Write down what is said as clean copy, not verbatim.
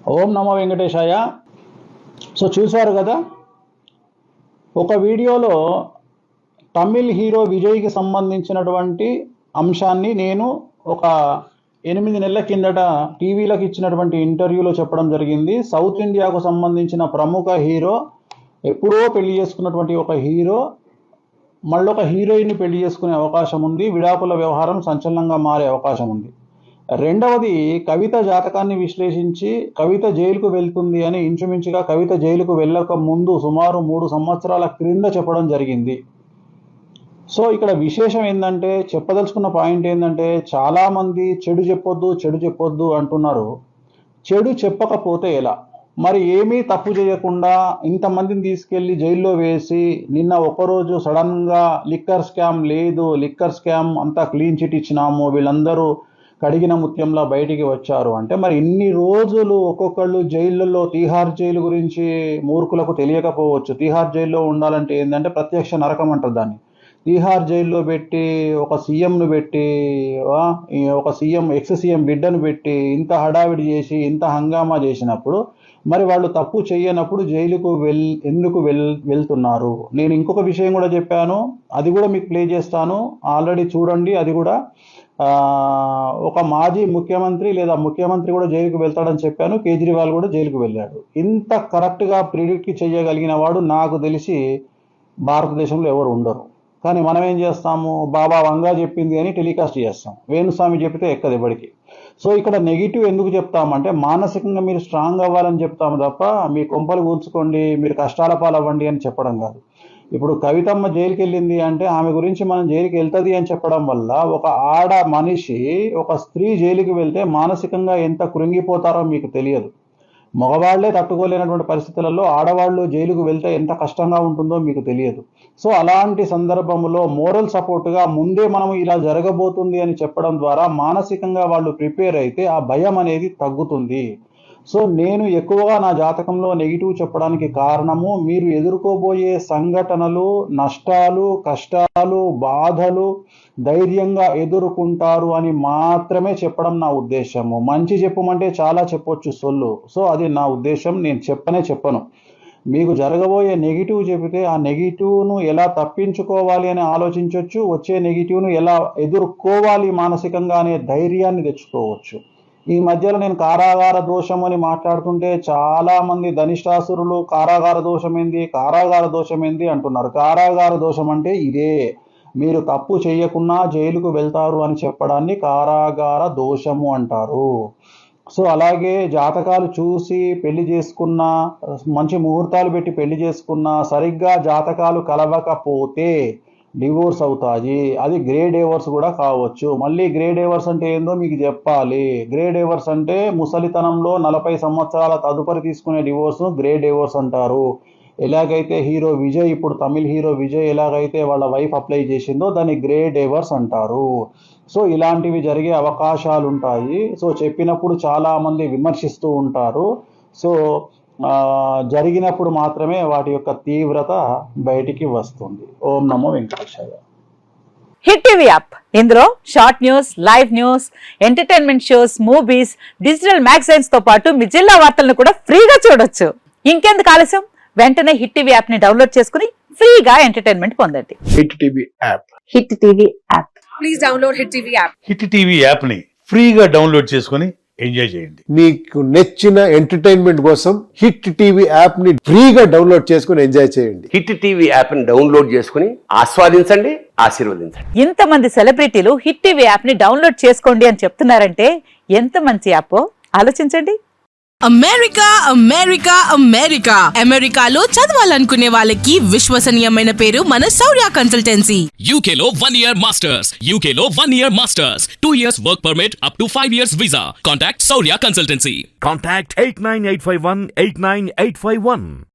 ఓం నమో వెంకటేశాయ. So చూశారు కదా, ఒక వీడియోలో తమిళ్ హీరో విజయ్కి సంబంధించినటువంటి అంశాన్ని నేను ఒక 8 నెలల కిందట టీవీలకు ఇచ్చినటువంటి ఇంటర్వ్యూలో చెప్పడం జరిగింది. సౌత్ ఇండియాకు సంబంధించిన ప్రముఖ హీరో, ఎప్పుడో పెళ్లి చేసుకున్నటువంటి ఒక హీరో మళ్ళొక హీరోయిన్ని పెళ్లి చేసుకునే అవకాశం ఉంది. విడాకుల వ్యవహారం సంచలనంగా మారే అవకాశం ఉంది. రెండవది, కవిత జాతకాన్ని విశ్లేషించి కవిత జైలుకు వెళ్తుంది అని ఇంచుమించుగా కవిత జైలుకు వెళ్ళక ముందు సుమారు 3 సంవత్సరాల క్రింద చెప్పడం జరిగింది. సో ఇక్కడ విశేషం ఏంటంటే, చెప్పదలుచుకున్న పాయింట్ ఏంటంటే, చాలామంది చెడు చెప్పొద్దు అంటున్నారు. చెడు చెప్పకపోతే ఎలా? మరి ఏమీ తప్పు చేయకుండా ఇంతమందిని తీసుకెళ్లి జైల్లో వేసి నిన్న ఒకరోజు సడన్గా లిక్కర్ స్కామ్ అంతా క్లీన్ చిట్ ఇచ్చినాము, వీళ్ళందరూ కడిగిన ముత్యంలా బయటికి వచ్చారు అంటే, మరి ఇన్ని రోజులు ఒక్కొక్కళ్ళు జైళ్ళల్లో తీహార్ జైలు గురించి మూర్ఖులకు తెలియకపోవచ్చు. తీహార్ జైల్లో ఉండాలంటే ఏంటంటే ప్రత్యక్ష నరకం అంటారు దాన్ని. తీహార్ జైల్లో పెట్టి ఒక సీఎంను పెట్టి, ఒక ఎక్స్ సీఎం బిడ్డను పెట్టి ఇంత హడావిడి చేసి ఇంత హంగామా చేసినప్పుడు మరి వాళ్ళు తప్పు చేయనప్పుడు జైలుకు ఎందుకు వెళ్తున్నారు? నేను ఇంకొక విషయం కూడా చెప్పాను, అది కూడా మీకు ప్లే చేస్తాను, ఆల్రెడీ చూడండి. అది కూడా ఒక మాజీ ముఖ్యమంత్రి లేదా ముఖ్యమంత్రి కూడా జైలుకు వెళ్తాడని చెప్పాను. కేజ్రీవాల్ కూడా జైలుకు వెళ్ళాడు. ఇంత కరెక్ట్గా ప్రిడిక్ట్ చేయగలిగిన వాడు నాకు తెలిసి భారతదేశంలో ఎవరు ఉండరు. కానీ మనం ఏం చేస్తాము, బాబా వంగా చెప్పింది అని టెలికాస్ట్ చేస్తాం, వేణుస్వామి చెప్తే ఎక్కదు ఎవరికి. సో ఇక్కడ నెగిటివ్ ఎందుకు చెప్తామంటే, మానసికంగా మీరు స్ట్రాంగ్ అవ్వాలని చెప్తాము తప్ప మీ కొంపలు కూర్చుకోండి, మీరు కష్టాల పాలవ్వండి అని చెప్పడం కాదు. ఇప్పుడు కవితమ్మ జైలుకి వెళ్ళింది అంటే ఆమె గురించి మనం జైలుకి వెళ్తుంది అని చెప్పడం వల్ల, ఒక ఆడ మనిషి, ఒక స్త్రీ జైలుకి వెళ్తే మానసికంగా ఎంత కృంగిపోతారో మీకు తెలియదు. మగవాళ్లే తట్టుకోలేనటువంటి పరిస్థితులలో ఆడవాళ్ళు జైలుకు వెళ్తే ఎంత కష్టంగా ఉంటుందో మీకు తెలియదు. సో అలాంటి సందర్భంలో మోరల్ సపోర్ట్గా ముందే మనం ఇలా జరగబోతుంది అని చెప్పడం ద్వారా మానసికంగా వాళ్ళు ప్రిపేర్ అయితే ఆ భయం అనేది తగ్గుతుంది. సో నేను ఎక్కువగా నా జాతకంలో నెగిటివ్ చెప్పడానికి కారణము, మీరు ఎదుర్కోబోయే సంఘటనలు, నష్టాలు, కష్టాలు, బాధలు ధైర్యంగా ఎదుర్కొంటారు అని మాత్రమే చెప్పడం నా ఉద్దేశము. మంచి చెప్పమంటే చాలా చెప్పొచ్చు సొల్లు. సో అది నా ఉద్దేశం, నేను చెప్పను. మీకు జరగబోయే నెగిటివ్ చెబితే ఆ నెగిటివ్ను ఎలా తప్పించుకోవాలి అని ఆలోచించవచ్చు, వచ్చే నెగిటివ్ను ఎలా ఎదుర్కోవాలి మానసికంగా అనే ధైర్యాన్ని తెచ్చుకోవచ్చు. ఈ మధ్యలో నేను కారాగార దోషం అని మాట్లాడుతుంటే చాలా మంది ధనిష్టాసురులు కారాగార దోషం ఏంది అంటున్నారు. కారాగార దోషం అంటే ఇదే, మీరు తప్పు చేయకున్నా జైలుకు వెళ్తారు అని చెప్పడాన్ని కారాగార దోషము అంటారు. సో అలాగే జాతకాలు చూసి పెళ్లి చేసుకున్నా, మంచి ముహూర్తాలు పెట్టి పెళ్లి చేసుకున్నా, సరిగ్గా జాతకాలు కలవకపోతే డివోర్స్ అవుతాయి. అది గ్రే డైవర్స్ కూడా కావచ్చు. మళ్ళీ గ్రే డైవర్స్ అంటే ఏందో మీకు చెప్పాలి. గ్రే డైవర్స్ అంటే ముసలితనంలో 40 సంవత్సరాల తదుపరి తీసుకునే డివోర్స్ను గ్రే డైవర్స్ అంటారు. ఎలాగైతే హీరో విజయ్, ఇప్పుడు తమిళ్ హీరో విజయ్ ఎలాగైతే వాళ్ళ వైఫ్ అప్లై చేసిందో దాన్ని గ్రే డైవర్స్ అంటారు. సో ఇలాంటివి జరిగే అవకాశాలు ఉంటాయి. సో చెప్పినప్పుడు చాలామంది విమర్శిస్తూ ఉంటారు. సో జరిగినప్పుడు మాత్రమే వాటి యొక్క తీవ్రత బయటికి వస్తుంది. ఓం నమో వెంకటేశాయ. హిట్ టీవీ యాప్, ఇందులో short news, live news, entertainment shows, movies, digital magazines తో పాటు మీ జిల్లా వార్తలను కూడా ఫ్రీగా చూడొచ్చు. ఇంకెందుకు ఆలస్యం, వెంటనే హిట్ టీవీ యాప్ ని డౌన్లోడ్ చేసుకుని ఫ్రీగా ఎంటర్టైన్మెంట్ పొందండి. Hit TV app. Hit TV app. Please download hit TV app. Hit TV app ని ఫ్రీగా డౌన్లోడ్ చేసుకుని ఎంజాయ్ చేయండి. మీకు నచ్చిన ఎంటర్టైన్మెంట్ కోసం హిట్ టీవీ యాప్ ని ఫ్రీగా డౌన్లోడ్ చేసుకుని ఎంజాయ్ చేయండి. హిట్ టీవీ యాప్ ని డౌన్లోడ్ చేసుకుని ఆస్వాదించండి, ఆశీర్వదించండి. ఇంతమంది సెలబ్రిటీలు హిట్ టీవీ యాప్ ని డౌన్లోడ్ చేసుకోండి అని చెప్తున్నారంటే ఎంత మంచి యాప్ ఆలోచించండి. అమెరికాలో చదవాలనుకునే వాళ్ళకి విశ్వసనీయమైన పేరు మన శౌర్య కన్సల్టెన్సీ. UK లో 1 year masters, 2 years work permit up to 5 years visa. Contact Saurya Consultancy. Contact 89851 89851.